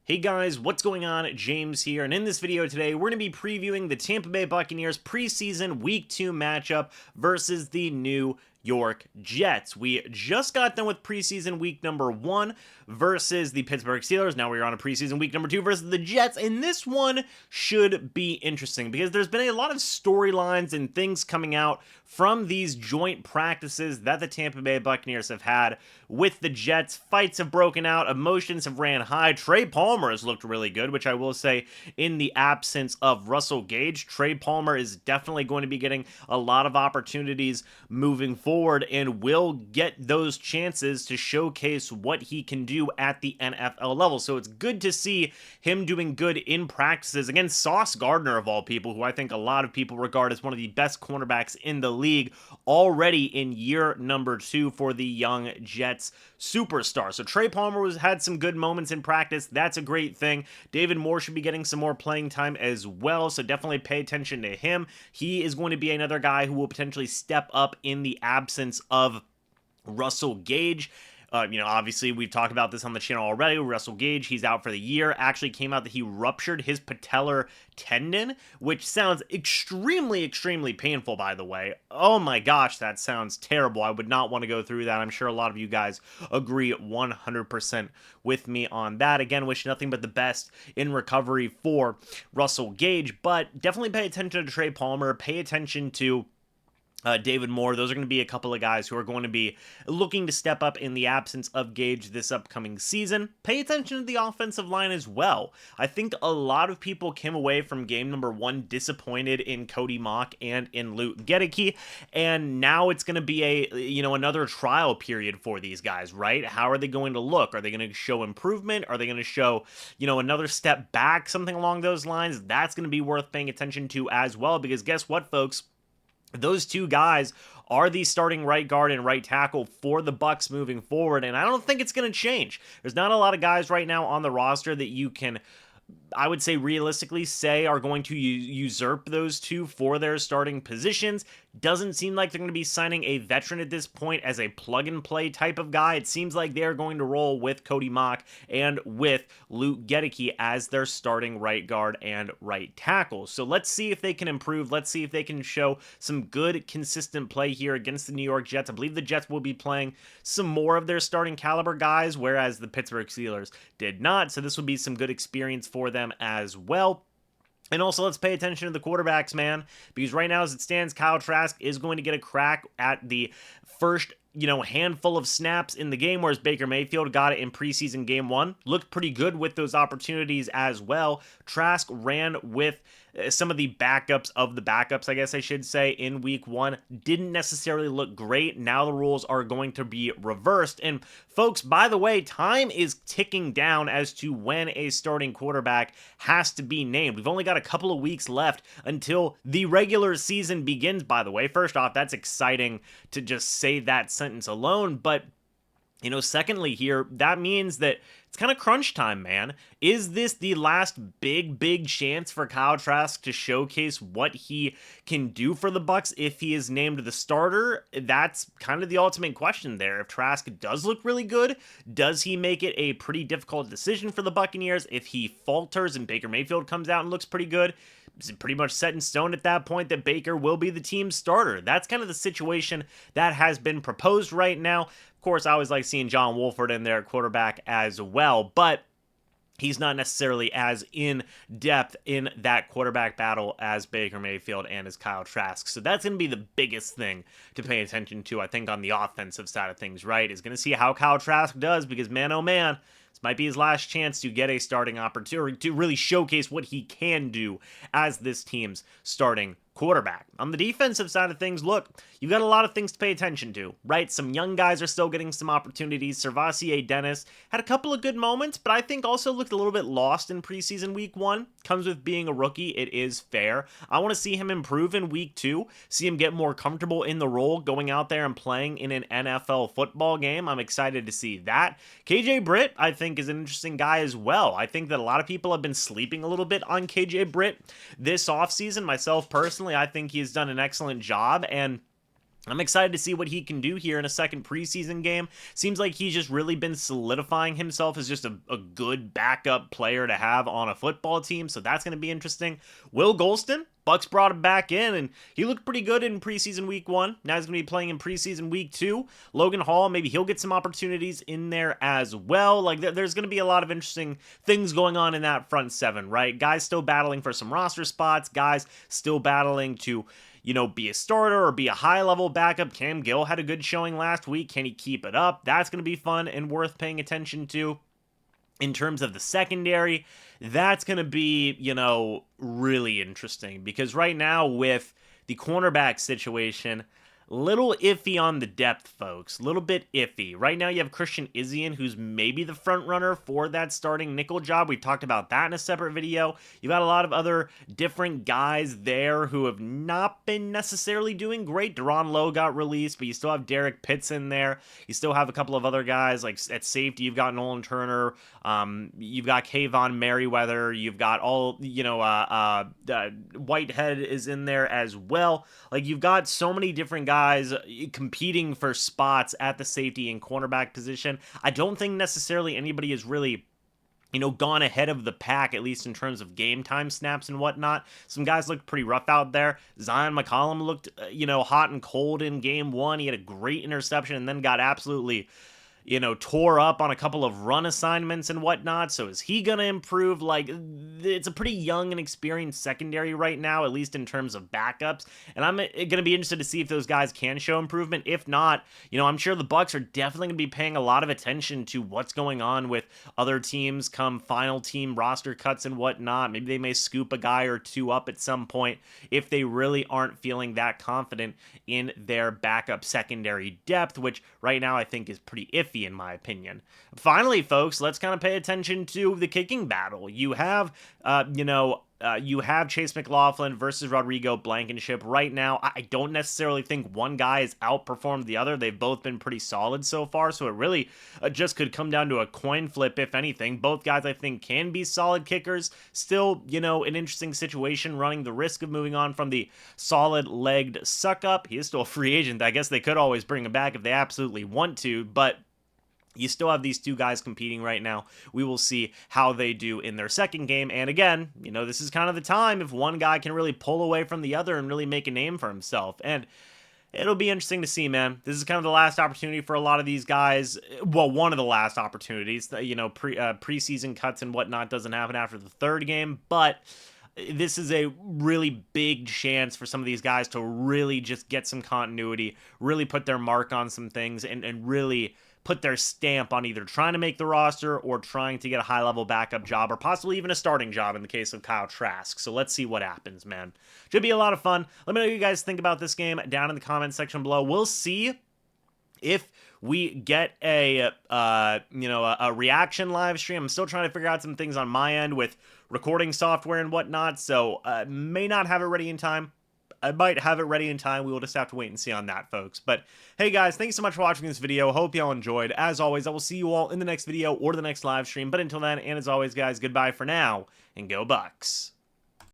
Hey guys, what's going on? James here, and in this video today, we're going to be previewing the Tampa Bay Buccaneers preseason Week 2 matchup versus the New York Jets. We just got done with preseason week number 1 versus the Pittsburgh Steelers. Now we're on a preseason week number 2 versus the Jets, and this one should be interesting because there's been a lot of storylines and things coming out from these joint practices that the Tampa Bay Buccaneers have had with the Jets. Fights have broken out, emotions have ran high. Trey Palmer has looked really good, which I will say, in the absence of Russell Gage, Trey Palmer is definitely going to be getting a lot of opportunities moving forward and will get those chances to showcase what he can do at the NFL level. So it's good to see him doing good in practices against Sauce Gardner, of all people, who I think a lot of people regard as one of the best cornerbacks in the league, already in year number 2 for the young Jets superstar. So Trey Palmer had some good moments in practice. That's a great thing. David Moore should be getting some more playing time as well, so definitely pay attention to him. He is going to be another guy who will potentially step up in the absence of Russell Gage. Obviously, we've talked about this on the channel already. Russell Gage, he's out for the year. Actually came out that he ruptured his patellar tendon, which sounds extremely, extremely painful, by the way. Oh my gosh, that sounds terrible. I would not want to go through that. I'm sure a lot of you guys agree 100% with me on that. Again, wish nothing but the best in recovery for Russell Gage, but definitely pay attention to Trey Palmer. Pay attention to David Moore. Those are going to be a couple of guys who are going to be looking to step up in the absence of Gage this upcoming season. Pay attention to the offensive line as well. I think a lot of people came away from game number 1 disappointed in Cody Mauch and in Luke Gedeke, and now it's going to be another trial period for these guys, right? How are they going to look? Are they going to show improvement? Are they going to show, another step back, something along those lines? That's going to be worth paying attention to as well, because guess what, folks? Those two guys are the starting right guard and right tackle for the Bucs moving forward, and I don't think it's going to change. There's not a lot of guys right now on the roster that you can, I would say, realistically say are going to usurp those two for their starting positions. Doesn't seem like they're going to be signing a veteran at this point as a plug-and-play type of guy. It seems like they're going to roll with Cody Mauch and with Luke Gedeke as their starting right guard and right tackle. So let's see if they can improve. Let's see if they can show some good, consistent play here against the New York Jets. I believe the Jets will be playing some more of their starting caliber guys, whereas the Pittsburgh Steelers did not. So this will be some good experience for them as well. And also, let's pay attention to the quarterbacks, man, because right now, as it stands, Kyle Trask is going to get a crack at the first handful of snaps in the game, whereas Baker Mayfield got it in preseason game 1. Looked pretty good with those opportunities as well. Trask ran with some of the backups of the backups, I guess I should say, in week 1. Didn't necessarily look great. Now the rules are going to be reversed. And folks, by the way, time is ticking down as to when a starting quarterback has to be named. We've only got a couple of weeks left until the regular season begins, by the way. First off, that's exciting to just say that sentence alone, but secondly here, that means that it's kind of crunch time, man. Is this the last big chance for Kyle Trask to showcase what he can do for the Bucs if he is named the starter? That's kind of the ultimate question there. If Trask does look really good, does he make it a pretty difficult decision for the Buccaneers? If he falters and Baker Mayfield comes out and looks pretty good, is it pretty much set in stone at that point that Baker will be the team's starter? That's kind of the situation that has been proposed right now. Of course, I always like seeing John Wolford in there at quarterback as well, but he's not necessarily as in depth in that quarterback battle as Baker Mayfield and as Kyle Trask. So that's going to be the biggest thing to pay attention to, I think, on the offensive side of things, right? Is going to see how Kyle Trask does, because man, oh man, this might be his last chance to get a starting opportunity to really showcase what he can do as this team's starting quarterback. On the defensive side of things, look, you've got a lot of things to pay attention to, right? Some young guys are still getting some opportunities. Servassier Dennis had a couple of good moments, but I think also looked a little bit lost in preseason week 1. Comes with being a rookie. It is fair. I want to see him improve in week 2, see him get more comfortable in the role, going out there and playing in an NFL football game. I'm excited to see that. KJ Britt, I think, is an interesting guy as well. I think that a lot of people have been sleeping a little bit on KJ Britt this offseason. Myself personally, I think he's done an excellent job, and I'm excited to see what he can do here in a second preseason game. Seems like he's just really been solidifying himself as just a good backup player to have on a football team, so that's going to be interesting. Will Golston, Bucs brought him back in, and he looked pretty good in preseason week 1. Now he's going to be playing in preseason week 2. Logan Hall, maybe he'll get some opportunities in there as well. Like, there's going to be a lot of interesting things going on in that front 7, right? Guys still battling for some roster spots, guys still battling to be a starter or be a high-level backup. Cam Gill had a good showing last week. Can he keep it up? That's going to be fun and worth paying attention to. In terms of the secondary, that's going to be, really interesting because right now with the cornerback situation, little iffy on the depth, folks. Little bit iffy. Right now you have Christian Izien, who's maybe the front runner for that starting nickel job. We talked about that in a separate video. You've got a lot of other different guys there who have not been necessarily doing great. Deron Lowe got released, but you still have Derek Pitts in there. You still have a couple of other guys, like at safety, you've got Nolan Turner. You've got Kayvon Merriweather. You've got Whitehead is in there as well. Like, you've got so many different guys competing for spots at the safety and cornerback position. I don't think necessarily anybody is really gone ahead of the pack, at least in terms of game time snaps and whatnot. Some guys looked pretty rough out there. Zion McCollum looked, hot and cold in game 1. He had a great interception and then got absolutely tore up on a couple of run assignments and whatnot. So is he going to improve? Like, it's a pretty young and experienced secondary right now, at least in terms of backups. And I'm going to be interested to see if those guys can show improvement. If not, I'm sure the Bucs are definitely going to be paying a lot of attention to what's going on with other teams come final team roster cuts and whatnot. Maybe they may scoop a guy or two up at some point if they really aren't feeling that confident in their backup secondary depth, which right now I think is pretty iffy in my opinion. Finally, folks, let's kind of pay attention to the kicking battle. You have, you have Chase McLaughlin versus Rodrigo Blankenship. Right now, I don't necessarily think one guy has outperformed the other. They've both been pretty solid so far, so it really just could come down to a coin flip, if anything. Both guys, I think, can be solid kickers. Still, an interesting situation, running the risk of moving on from the solid-legged suck-up. He is still a free agent. I guess they could always bring him back if they absolutely want to, but you still have these two guys competing right now. We will see how they do in their second game. And again, this is kind of the time if one guy can really pull away from the other and really make a name for himself. And it'll be interesting to see, man. This is kind of the last opportunity for a lot of these guys. Well, one of the last opportunities. Preseason cuts and whatnot doesn't happen after the third game, but this is a really big chance for some of these guys to really just get some continuity, really put their mark on some things, and really put their stamp on either trying to make the roster or trying to get a high-level backup job or possibly even a starting job in the case of Kyle Trask. So let's see what happens, man. Should be a lot of fun. Let me know what you guys think about this game down in the comments section below. We'll see if we get a reaction live stream. I'm still trying to figure out some things on my end with recording software and whatnot, so may not have it ready in time. I might have it ready in time. We will just have to wait and see on that, folks. But hey, guys, thanks so much for watching this video. Hope y'all enjoyed. As always, I will see you all in the next video or the next live stream. But until then, and as always, guys, goodbye for now, and go Bucs.